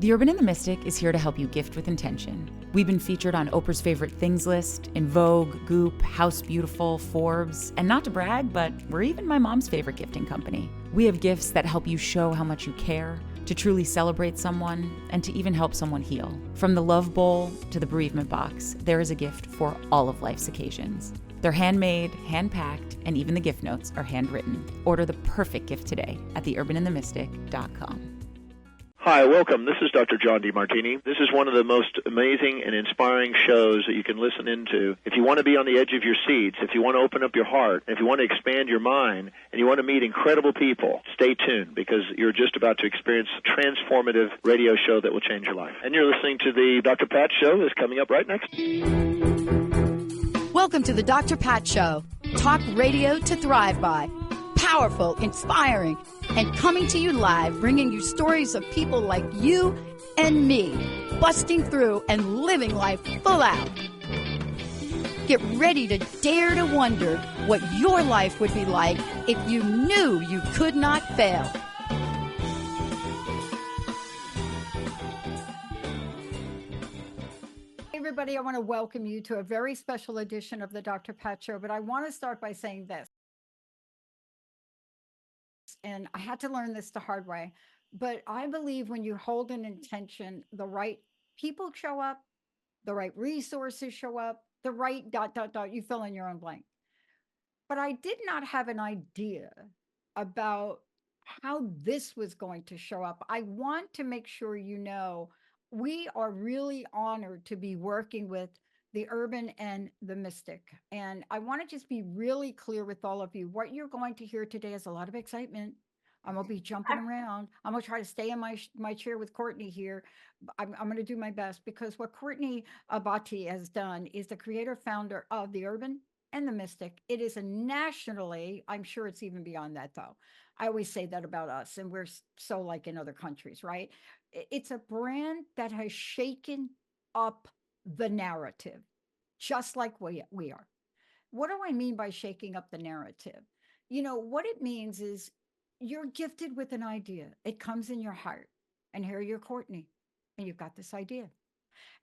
The Urban and the Mystic is here to help you gift with intention. We've been featured on Oprah's Favorite Things list, in Vogue, Goop, House Beautiful, Forbes, and not to brag, but we're even my mom's favorite gifting company. We have gifts that help you show how much you care, to truly celebrate someone, and to even help someone heal. From the love bowl to the bereavement box, there is a gift for all of life's occasions. They're handmade, hand-packed, and even the gift notes are handwritten. Order the perfect gift today at theurbanandthemystic.com. Hi, welcome. This is Dr. John DeMartini. This is one of the most amazing and inspiring shows that you can listen into. If you want to be on the edge of your seats, if you want to open up your heart, if you want to expand your mind, and you want to meet incredible people, stay tuned because you're just about to experience a transformative radio show that will change your life. And you're listening to the Dr. Pat Show that's coming up right next. Welcome to the Dr. Pat Show. Talk radio to thrive by. Powerful, inspiring, and coming to you live, bringing you stories of people like you and me, busting through and living life full out. Get ready to dare to wonder what your life would be like if you knew you could not fail. Hey everybody, I want to welcome you to a very special edition of the Dr. Pat Show, but I want to start by saying this. And I had to learn this the hard way, but I believe when you hold an intention, the right people show up, the right resources show up, the right ... you fill in your own blank. But I did not have an idea about how this was going to show up. I want to make sure you know we are really honored to be working with the Urban and the Mystic. And I want to just be really clear with all of you. What you're going to hear today is a lot of excitement. I'm going to be jumping around. I'm going to try to stay in my chair with Courtney here. I'm going to do my best because what Courtney Abbiati has done is the creator founder of the Urban and the Mystic. It is a nationally, I'm sure it's even beyond that though. I always say that about us and we're so like in other countries, right? It's a brand that has shaken up the narrative, just like we are. What do I mean by shaking up the narrative? You know, what it means is you're gifted with an idea. It comes in your heart. And here you're Courtney, and you've got this idea.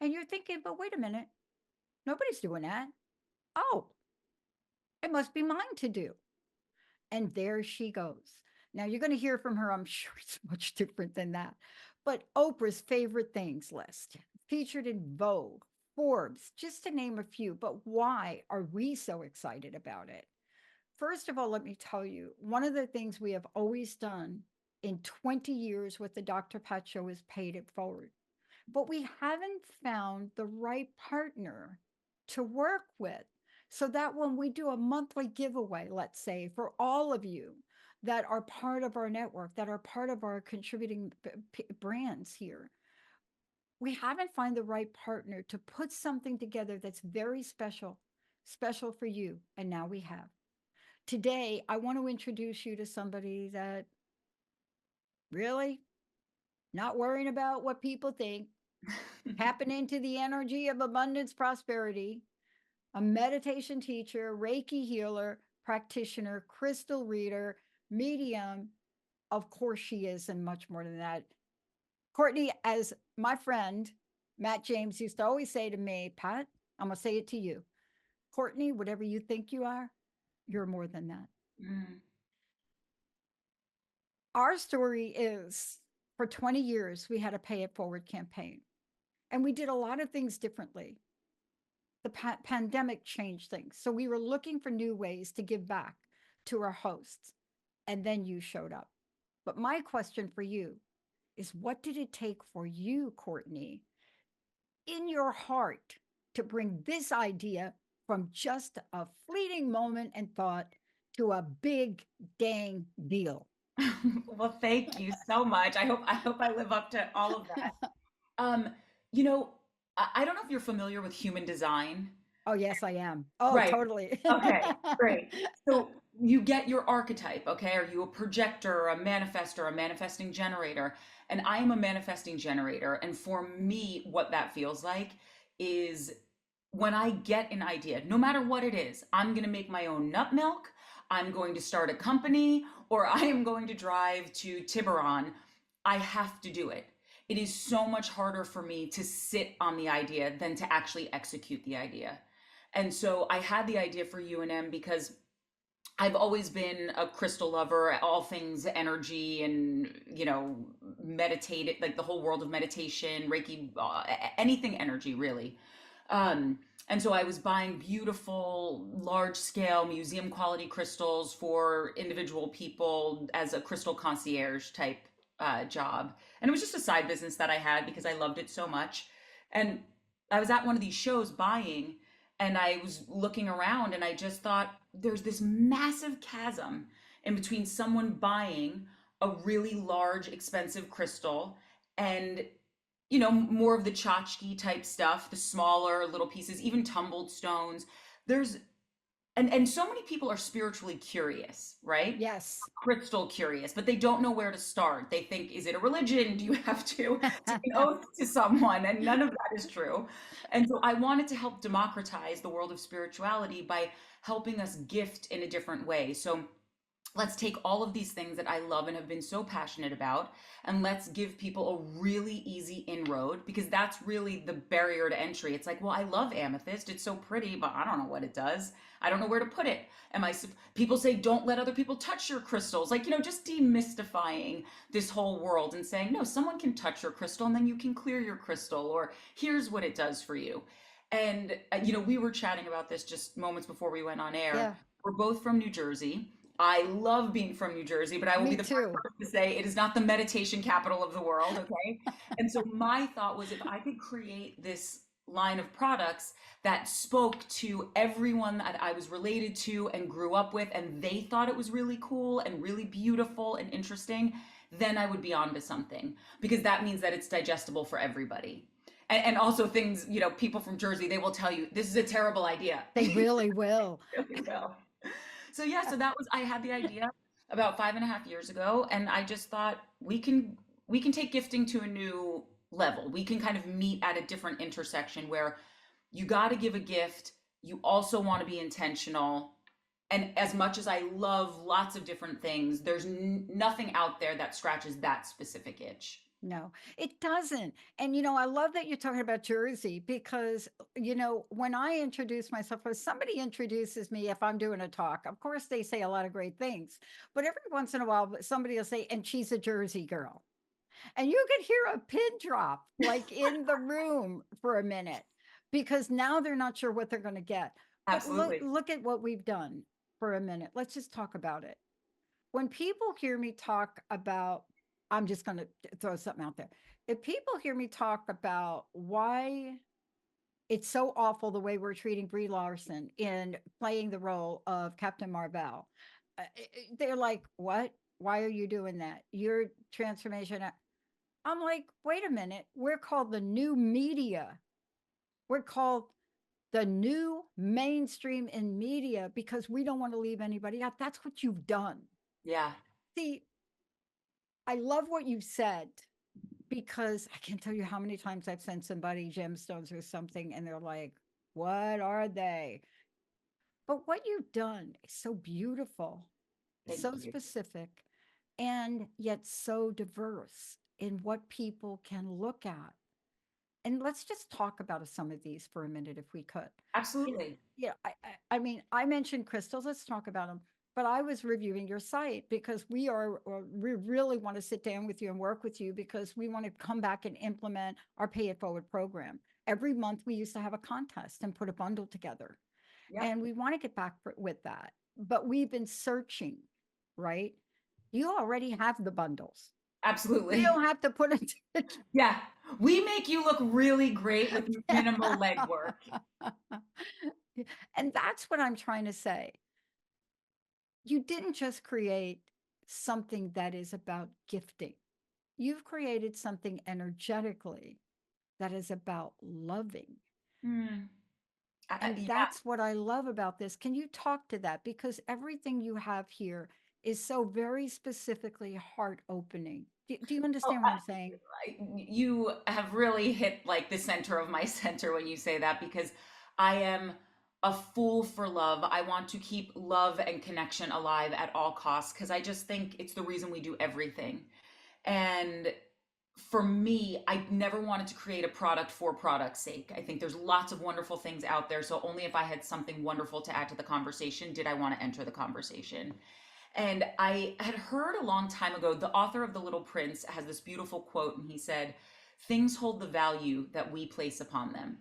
And you're thinking, but wait a minute, nobody's doing that. Oh, it must be mine to do. And there she goes. Now you're going to hear from her. I'm sure it's much different than that. But Oprah's Favorite Things list, featured in Vogue, Forbes, just to name a few. But why are we so excited about it? First of all, let me tell you, one of the things we have always done in 20 years with the Dr. Pat Show is paid it forward. But we haven't found the right partner to work with so that when we do a monthly giveaway, let's say, for all of you that are part of our network, that are part of our contributing brands here, we haven't found the right partner to put something together that's very special for you. And now we have. Today, I want to introduce you to somebody that really not worrying about what people think, tapping into the energy of abundance, prosperity, a meditation teacher, Reiki healer, practitioner, crystal reader, medium. Of course she is, and much more than that. Courtney, as my friend, Matt James used to always say to me, Pat, I'm going to say it to you. Courtney, whatever you think you are, you're more than that. Our story is for 20 years, we had a pay it forward campaign and we did a lot of things differently. The pandemic changed things. So we were looking for new ways to give back to our hosts. And then you showed up. But my question for you is, what did it take for you, Courtney, in your heart to bring this idea from just a fleeting moment and thought to a big dang deal? Well, thank you so much. I hope I live up to all of that. You know, I don't know if you're familiar with human design. Oh, yes, I am. Oh, Right. totally. Okay, great. So you get your archetype, okay? Are you a projector, a manifestor, a manifesting generator? And I am a manifesting generator. And for me, what that feels like is when I get an idea, no matter what it is, I'm going to make my own nut milk, I'm going to start a company, or I am going to drive to Tiburon, I have to do it. it is so much harder for me to sit on the idea than to actually execute the idea. And so I had the idea for UNM because I've always been a crystal lover, all things energy and, meditate, like the whole world of meditation, Reiki, anything energy really. And so I was buying beautiful, large scale museum quality crystals for individual people as a crystal concierge type job. And it was just a side business that I had because I loved it so much. And I was at one of these shows buying, and I was looking around and I just thought there's this massive chasm in between someone buying a really large, expensive crystal and more of the tchotchke type stuff, the smaller little pieces, even tumbled stones. There's and so many people are spiritually curious, right? Yes. Crystal curious, but they don't know where to start. They think, is it a religion? Do you have to take an oath to someone? And none of that is true. And so I wanted to help democratize the world of spirituality by helping us gift in a different way. So let's take all of these things that I love and have been so passionate about, and let's give people a really easy inroad, because that's really the barrier to entry. It's like, well, I love amethyst. It's so pretty, but I don't know what it does. I don't know where to put it. People say, don't let other people touch your crystals. Like, just demystifying this whole world and saying, no, someone can touch your crystal and then you can clear your crystal, or here's what it does for you. And, we were chatting about this just moments before we went on air. Yeah. We're both from New Jersey. I love being from New Jersey, but I will Me be the too. first person to say it is not the meditation capital of the world, okay? And so my thought was, if I could create this line of products that spoke to everyone that I was related to and grew up with, and they thought it was really cool and really beautiful and interesting, then I would be onto something, because that means that it's digestible for everybody. And also things, people from Jersey, they will tell you, this is a terrible idea. They really will. Really will. So yeah, I had the idea about 5.5 years ago, and I just thought we can take gifting to a new level. We can kind of meet at a different intersection where you got to give a gift, you also want to be intentional. And as much as I love lots of different things, there's nothing out there that scratches that specific itch. No, it doesn't. And, I love that you're talking about Jersey because, when I introduce myself, or somebody introduces me, if I'm doing a talk, of course, they say a lot of great things. But every once in a while, somebody will say, and she's a Jersey girl. And you could hear a pin drop like in the room for a minute because now they're not sure what they're going to get. But Absolutely. look at what we've done for a minute. Let's just talk about it. When people hear me talk about, I'm just going to throw something out there. If people hear me talk about why it's so awful the way we're treating Brie Larson in playing the role of Captain Marvel, they're like, what? Why are you doing that? Your transformation. I'm like, wait a minute. We're called the new media. We're called the new mainstream in media because we don't want to leave anybody out. That's what you've done. Yeah. See, I love what you said because I can't tell you how many times I've sent somebody gemstones or something and they're like, what are they? But what you've done is so beautiful, Thank so you. specific, and yet so diverse in what people can look at. And let's just talk about some of these for a minute, if we could. Absolutely. Yeah, I mean, I mentioned crystals. Let's talk about them. But I was reviewing your site because we really want to sit down with you and work with you because we want to come back and implement our Pay It Forward program. Every month we used to have a contest and put a bundle together. Yep. And we want to get back with that. But we've been searching, right? You already have the bundles. Absolutely. You don't have to put it. Yeah. We make you look really great with minimal legwork. And that's what I'm trying to say. You didn't just create something that is about gifting. You've created something energetically that is about loving. Mm. And that's what I love about this. Can you talk to that? Because everything you have here is so very specifically heart opening. Do you understand what I'm saying? You have really hit like the center of my center when you say that, because I am a fool for love. I want to keep love and connection alive at all costs because I just think it's the reason we do everything. And for me, I never wanted to create a product for product's sake. I think there's lots of wonderful things out there. So only if I had something wonderful to add to the conversation did I want to enter the conversation. And I had heard a long time ago, the author of The Little Prince has this beautiful quote, and he said, "Things hold the value that we place upon them."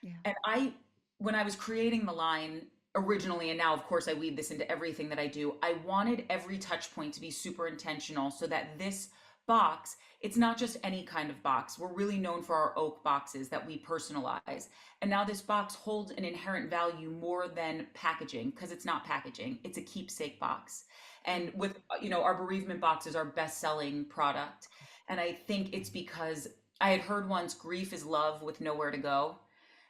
Yeah. And when I was creating the line originally, and now of course I weave this into everything that I do, I wanted every touch point to be super intentional so that this box, it's not just any kind of box. We're really known for our oak boxes that we personalize. And now this box holds an inherent value more than packaging, because it's not packaging, it's a keepsake box. And with, our bereavement box is our best-selling product. And I think it's because I had heard once, grief is love with nowhere to go.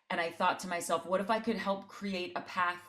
And I thought to myself, what if I could help create a path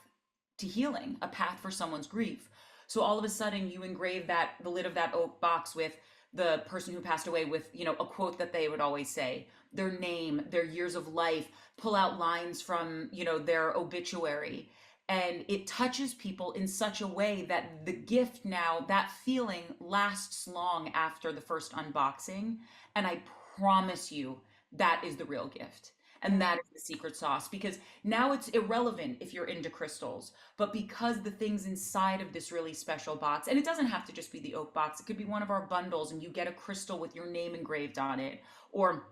to healing, a path for someone's grief? So all of a sudden you engrave the lid of that oak box with the person who passed away with, a quote that they would always say, their name, their years of life, pull out lines from, their obituary. And it touches people in such a way that the gift now, that feeling lasts long after the first unboxing. And I promise you, that is the real gift. And that is the secret sauce, because now it's irrelevant if you're into crystals, but because the things inside of this really special box, and it doesn't have to just be the oak box, it could be one of our bundles and you get a crystal with your name engraved on it, or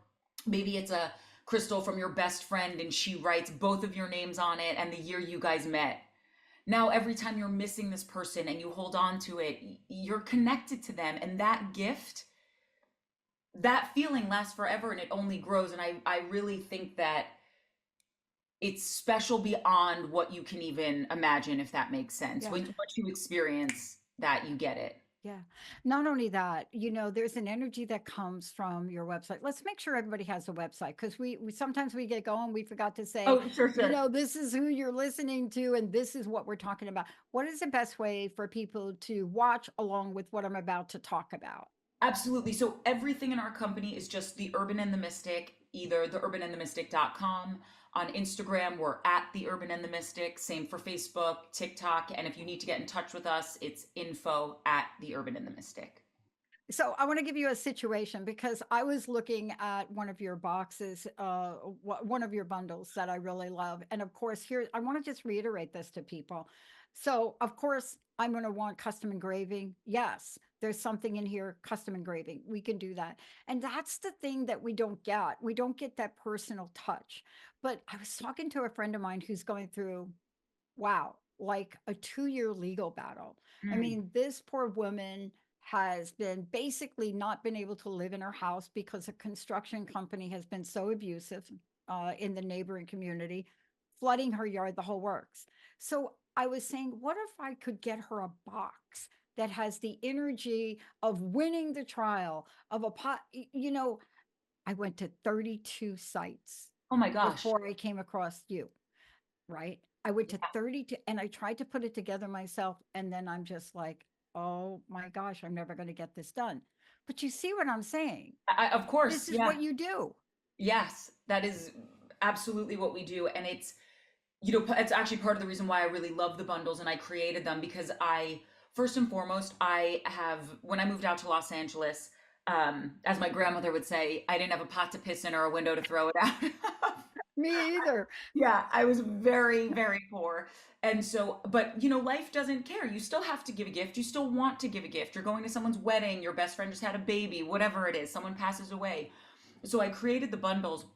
maybe it's a crystal from your best friend and she writes both of your names on it and the year you guys met. Now, every time you're missing this person and you hold on to it, you're connected to them, and that gift, that feeling lasts forever and it only grows. And I really think that it's special beyond what you can even imagine, if that makes sense. Yeah. Once you experience that, you get it. Yeah. Not only that, there's an energy that comes from your website. Let's make sure everybody has a website, because we sometimes we get going, we forgot to say, Oh, sure. this is who you're listening to and this is what we're talking about. What is the best way for people to watch along with what I'm about to talk about? Absolutely. So everything in our company is just The Urban and the Mystic, either theurbanandthemystic.com. On Instagram, we're at The Urban and the Mystic. Same for Facebook, TikTok. And if you need to get in touch with us, it's info at The Urban and the Mystic. So I want to give you a situation, because I was looking at one of your boxes, one of your bundles that I really love. And of course, here, I want to just reiterate this to people. So of course, I'm going to want custom engraving. Yes, there's something in here, custom engraving. We can do that. And that's the thing that we don't get. We don't get that personal touch. But I was talking to a friend of mine who's going through, wow, like a 2-year legal battle. I mean, this poor woman has been basically not been able to live in her house because a construction company has been so abusive in the neighboring community, flooding her yard, the whole works. So I was saying, what if I could get her a box that has the energy of winning the trial of a pot? I went to 32 sites Oh my gosh. before I came across you, right? I went to 32 and I tried to put it together myself. And then I'm just like, oh my gosh, I'm never going to get this done. But you see what I'm saying? Of course. This is what you do. Yes, that is absolutely what we do. And it's actually part of the reason why I really love the bundles and I created them, because first and foremost, when I moved out to Los Angeles, as my grandmother would say, I didn't have a pot to piss in or a window to throw it out. Me either. Yeah, I was very, very poor. And so, but life doesn't care. You still have to give a gift. You still want to give a gift. You're going to someone's wedding, your best friend just had a baby, whatever it is, someone passes away. So I created the bundles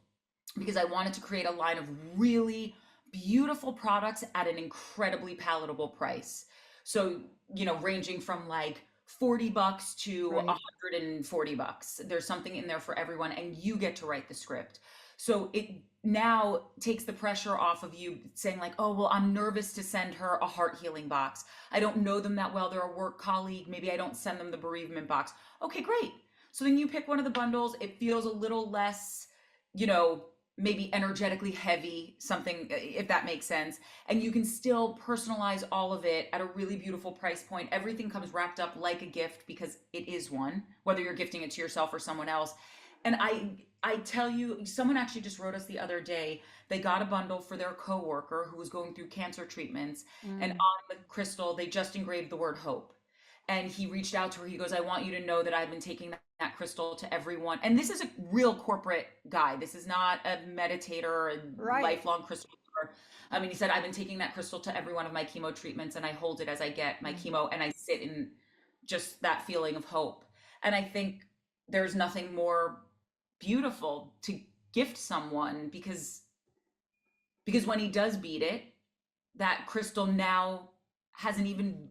because I wanted to create a line of really beautiful products at an incredibly palatable price. So, ranging from like $40 to Right. $140. There's something in there for everyone, and you get to write the script. So it now takes the pressure off of you saying like, oh, well, I'm nervous to send her a heart healing box. I don't know them that well. They're a work colleague. Maybe I don't send them the bereavement box. Okay, great. So then you pick one of the bundles. It feels a little less, maybe energetically heavy, something, if that makes sense. And you can still personalize all of it at a really beautiful price point. Everything comes wrapped up like a gift, because it is one, whether you're gifting it to yourself or someone else. And I tell you, someone actually just wrote us the other day, they got a bundle for their coworker who was going through cancer treatments. And on the crystal, they just engraved the word hope. And he reached out to her. He goes, I want you to know that I've been taking that that crystal to everyone. And this is a real corporate guy. This is not a meditator or a Right. lifelong crystal. I mean, he said, I've been taking that crystal to every one of my chemo treatments, and I hold it as I get my chemo, and I sit in just that feeling of hope. And I think there's nothing more beautiful to gift someone, because when he does beat it, that crystal now has an even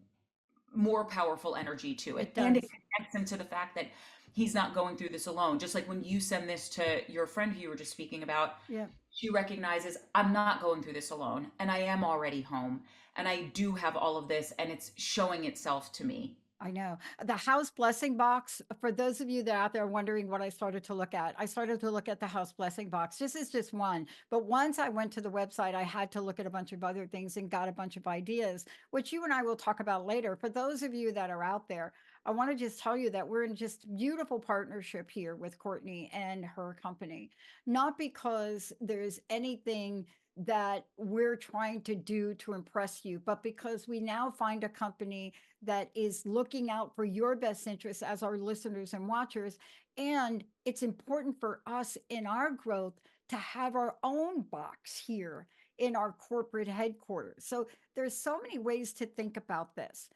more powerful energy to it. It And it does. connects him to the fact that he's not going through this alone. Just like when you send this to your friend who you were just speaking about, Yeah. she recognizes, I'm not going through this alone, and I am already home, and I do have all of this, and it's showing itself to me. I know. The house blessing box, for those of you that are out there wondering what I started to look at, I started to look at the house blessing box. This is just one. But once I went to the website, I had to look at a bunch of other things and got a bunch of ideas, which you and I will talk about later. For those of you that are out there, I want to just tell you that we're in just beautiful partnership here with Courtney and her company. Not because there's anything that we're trying to do to impress you, but because we now find a company that is looking out for your best interests as our listeners and watchers. And it's important for us in our growth to have our own box here in our corporate headquarters. So there's so many ways to think about this.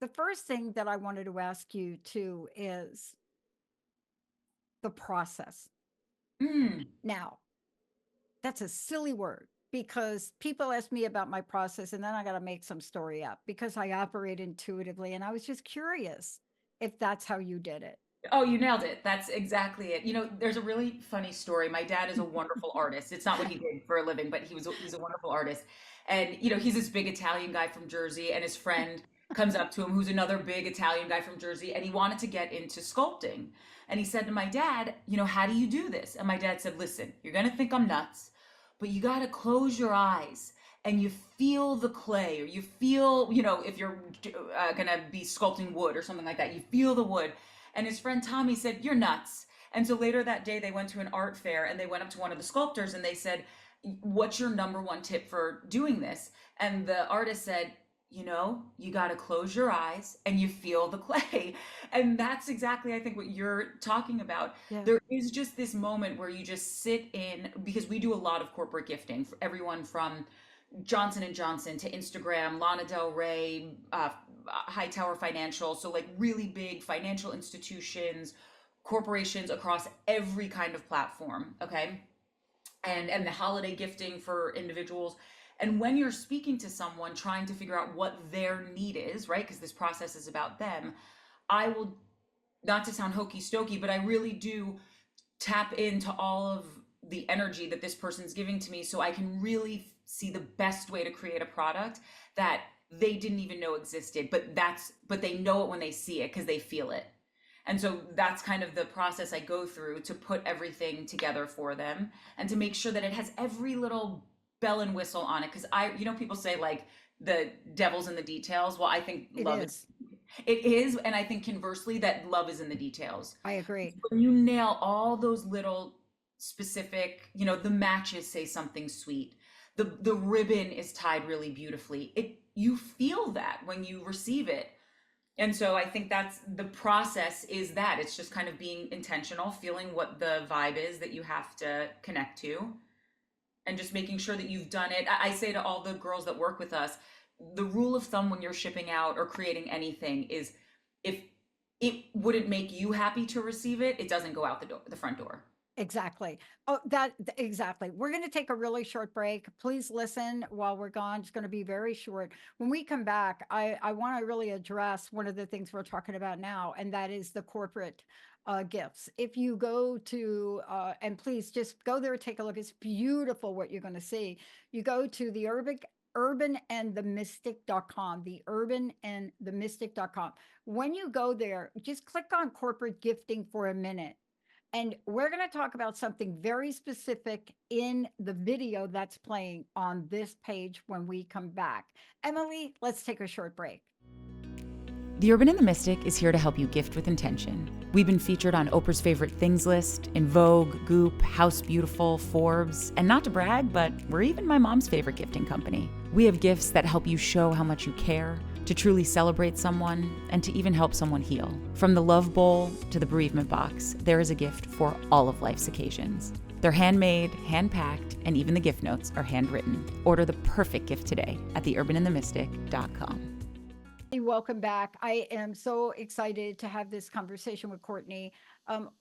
The first thing that I wanted to ask you too is the process. Now, that's a silly word because people ask me about my process and then I got to make some story up because I operate intuitively. And I was just curious if that's how you did it. Oh, you nailed it. That's exactly it. There's a really funny story. My dad is a wonderful artist. It's not what he did for a living, but he's a wonderful artist. And he's this big Italian guy from Jersey, and his friend comes up to him who's another big Italian guy from Jersey, and he wanted to get into sculpting. And he said to my dad, how do you do this? And my dad said, listen, you're going to think I'm nuts, but you got to close your eyes and you feel the clay, or you feel, if you're going to be sculpting wood or something like that, you feel the wood. And his friend Tommy said, you're nuts. And so later that day, they went to an art fair and they went up to one of the sculptors and they said, what's your number one tip for doing this? And the artist said, you got to close your eyes and you feel the clay. And that's exactly, I think, what you're talking about. Yeah. There is just this moment where you just sit in, because we do a lot of corporate gifting for everyone from Johnson & Johnson to Instagram, Lana Del Rey, Hightower Financial. So like really big financial institutions, corporations across every kind of platform. Okay. And the holiday gifting for individuals. And when you're speaking to someone, trying to figure out what their need is, right? Because this process is about them. I will, not to sound hokey stokey, but I really do tap into all of the energy that this person's giving to me so I can really see the best way to create a product that they didn't even know existed, but they know it when they see it because they feel it. And so that's kind of the process I go through to put everything together for them and to make sure that it has every little bell and whistle on it. Because people say like the devil's in the details. Well, I think love is. It is. And I think conversely that love is in the details. I agree. When you nail all those little specific, the matches say something sweet. The ribbon is tied really beautifully. You feel that when you receive it. And so I think that's the process, is that it's just kind of being intentional, feeling what the vibe is that you have to connect to, and just making sure that you've done it. I say to all the girls that work with us, the rule of thumb when you're shipping out or creating anything is if it wouldn't make you happy to receive it, it doesn't go out the front door. Exactly. Exactly. We're going to take a really short break. Please listen while we're gone. It's going to be very short. When we come back, I want to really address one of the things we're talking about now, and that is the corporate gifts. If you go to, and please just go there and take a look. It's beautiful what you're going to see. You go to the urbanandthemystic.com, the urbanandthemystic.com. When you go there, just click on corporate gifting for a minute. And we're going to talk about something very specific in the video that's playing on this page when we come back. Emily, let's take a short break. The Urban and the Mystic is here to help you gift with intention. We've been featured on Oprah's Favorite Things list, in Vogue, Goop, House Beautiful, Forbes, and not to brag, but we're even my mom's favorite gifting company. We have gifts that help you show how much you care, to truly celebrate someone, and to even help someone heal. From the love bowl to the bereavement box, there is a gift for all of life's occasions. They're handmade, hand-packed, and even the gift notes are handwritten. Order the perfect gift today at theurbanandthemystic.com. Welcome back. I am so excited to have this conversation with Courtney.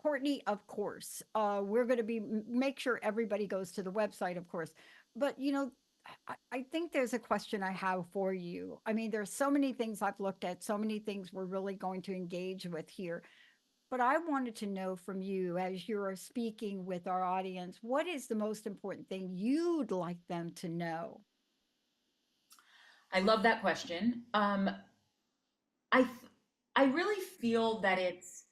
Courtney, of course, we're going to make sure everybody goes to the website, of course. But, I think there's a question I have for you. I mean, there's so many things I've looked at, so many things we're really going to engage with here. But I wanted to know from you, as you're speaking with our audience, what is the most important thing you'd like them to know? I love that question. I th- I really feel that it's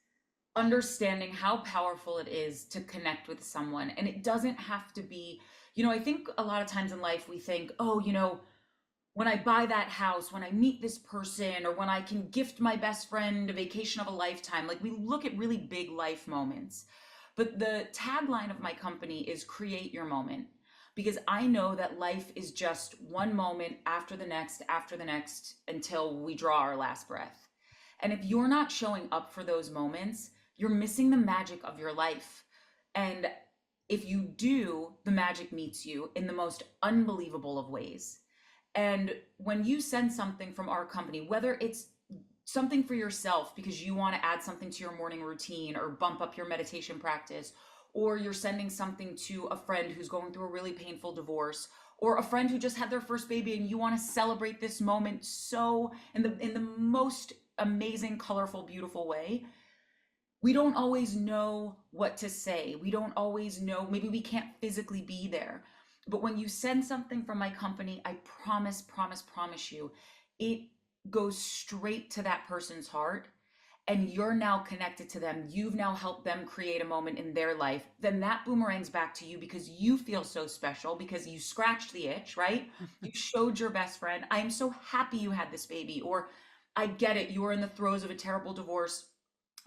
understanding how powerful it is to connect with someone, and it doesn't have to be, I think a lot of times in life we think, oh, when I buy that house, when I meet this person, or when I can gift my best friend a vacation of a lifetime, like we look at really big life moments. But the tagline of my company is create your moment, because I know that life is just one moment after the next, until we draw our last breath. And if you're not showing up for those moments, you're missing the magic of your life. And if you do, the magic meets you in the most unbelievable of ways. And when you send something from our company, whether it's something for yourself because you want to add something to your morning routine or bump up your meditation practice, or you're sending something to a friend who's going through a really painful divorce, or a friend who just had their first baby and you want to celebrate this moment so in the most amazing, colorful, beautiful way, we don't always know what to say. We don't always know, maybe we can't physically be there. But when you send something from my company, I promise, promise, promise you, it goes straight to that person's heart, and you're now connected to them. You've now helped them create a moment in their life. Then that boomerangs back to you because you feel so special because you scratched the itch, right? You showed your best friend, I am so happy you had this baby. Or, I get it, you are in the throes of a terrible divorce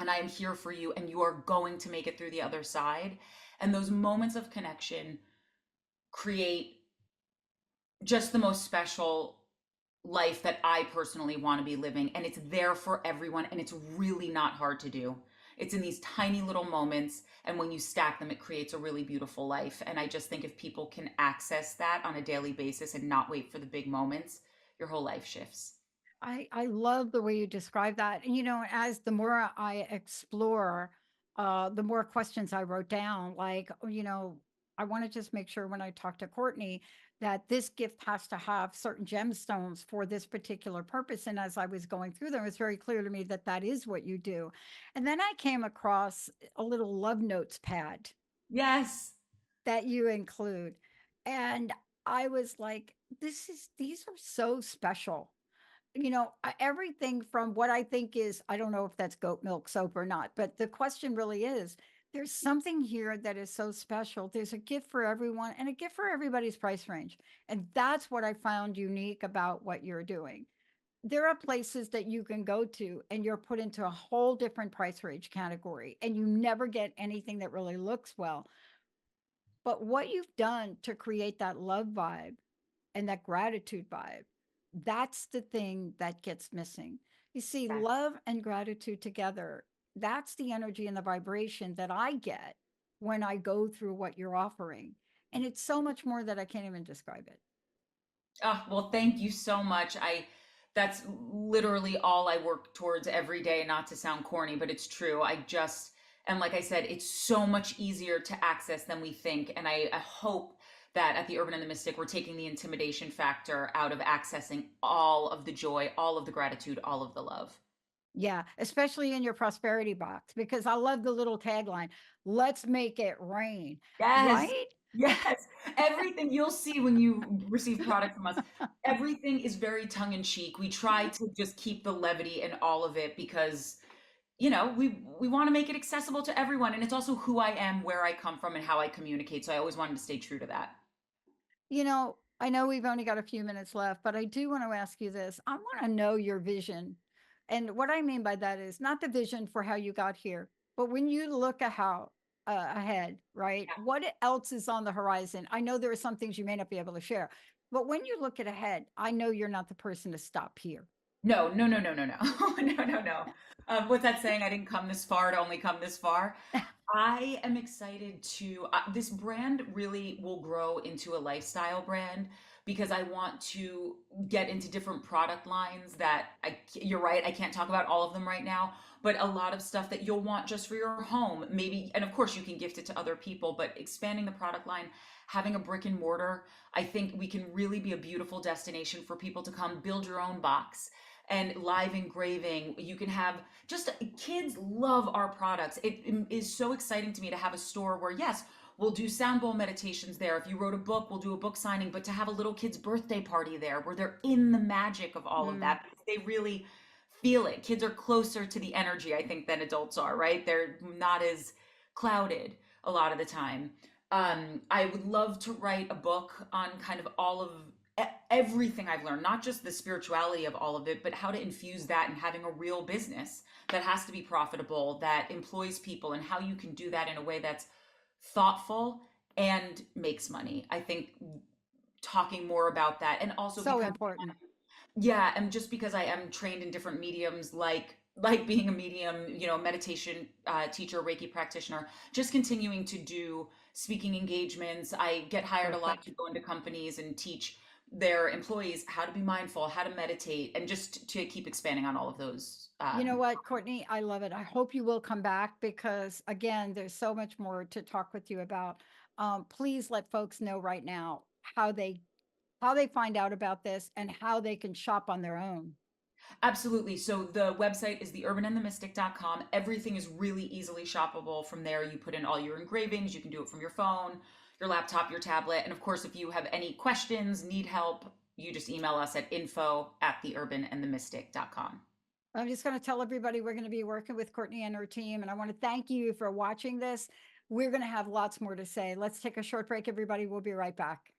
and I am here for you, and you are going to make it through the other side. And those moments of connection create just the most special life that I personally want to be living. And it's there for everyone. And it's really not hard to do. It's in these tiny little moments. And when you stack them, it creates a really beautiful life. And I just think if people can access that on a daily basis and not wait for the big moments, your whole life shifts. I love the way you describe that. And as the more I explore, the more questions I wrote down. Like, I want to just make sure when I talk to Courtney that this gift has to have certain gemstones for this particular purpose. And as I was going through them, it's very clear to me that that is what you do. And then I came across a little love notes pad Yes. that you include, and I was like, these are so special. Everything from what I think is, I don't know if that's goat milk soap or not, but the question really is, there's something here that is so special. There's a gift for everyone and a gift for everybody's price range. And that's what I found unique about what you're doing. There are places that you can go to and you're put into a whole different price range category and you never get anything that really looks well. But what you've done to create that love vibe and that gratitude vibe, that's the thing that gets missing. You see, Yes. love and gratitude together, that's the energy and the vibration that I get when I go through what you're offering. And it's so much more that I can't even describe it. Oh, well, thank you so much. That's literally all I work towards every day, not to sound corny, but it's true. And like I said, it's so much easier to access than we think. And I hope that at the Urban and the Mystic, we're taking the intimidation factor out of accessing all of the joy, all of the gratitude, all of the love. Yeah, especially in your prosperity box, because I love the little tagline, let's make it rain, Yes. right? Yes. Everything you'll see when you receive product from us, everything is very tongue in cheek. We try to just keep the levity in all of it because, we want to make it accessible to everyone. And it's also who I am, where I come from, and how I communicate. So I always wanted to stay true to that. I know we've only got a few minutes left, but I do want to ask you this. I want to know your vision. And what I mean by that is not the vision for how you got here, but when you look ahead, right? What else is on the horizon? I know there are some things you may not be able to share, but when you look at ahead, I know you're not the person to stop here. No, no, no, no, no, no. No, no, no. What's that saying? I didn't come this far to only come this far. I am excited to, this brand really will grow into a lifestyle brand because I want to get into different product lines that you're right, I can't talk about all of them right now, but a lot of stuff that you'll want just for your home, maybe, and of course you can gift it to other people, but expanding the product line, having a brick and mortar, I think we can really be a beautiful destination for people to come build your own box and live engraving. You can have just kids love our products. It is so exciting to me to have a store where, yes, we'll do sound bowl meditations there. If you wrote a book, we'll do a book signing, but to have a little kid's birthday party there where they're in the magic of all of that, they really feel it. Kids are closer to the energy, I think, than adults are, right? They're not as clouded a lot of the time. I would love to write a book on kind of all of everything I've learned, not just the spirituality of all of it, but how to infuse that and having a real business that has to be profitable, that employs people, and how you can do that in a way that's thoughtful and makes money. I think talking more about that, and also So because, important. yeah, and just because I am trained in different mediums, like being a medium, meditation teacher, Reiki practitioner, just continuing to do speaking engagements. I get hired a lot Perfect. to go into companies and teach their employees how to be mindful, how to meditate, and just to keep expanding on all of those. You know what, Courtney? I love it. I hope you will come back because, again, there's so much more to talk with you about. Please let folks know right now how they find out about this and how they can shop on their own. Absolutely. So the website is theurbanandthemystic.com. Everything is really easily shoppable from there. You put in all your engravings, you can do it from your phone, your laptop, your tablet. And of course, if you have any questions, need help, you just email us at info@theurbanandthemystic.com. I'm just going to tell everybody we're going to be working with Courtney and her team. And I want to thank you for watching this. We're going to have lots more to say. Let's take a short break, everybody. We'll be right back.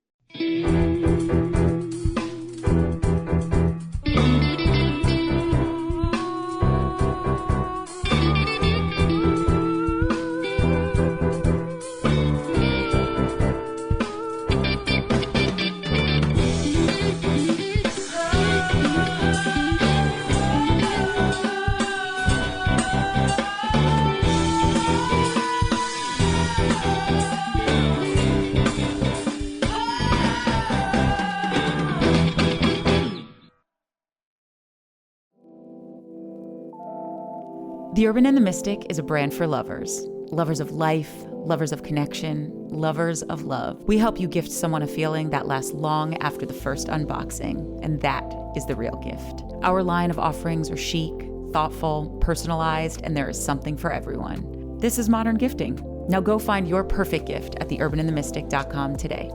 The Urban and the Mystic is a brand for lovers. Lovers of life, lovers of connection, lovers of love. We help you gift someone a feeling that lasts long after the first unboxing, and that is the real gift. Our line of offerings are chic, thoughtful, personalized, and there is something for everyone. This is modern gifting. Now go find your perfect gift at theurbanandthemystic.com today.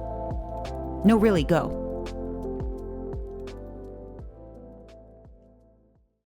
No, really, go.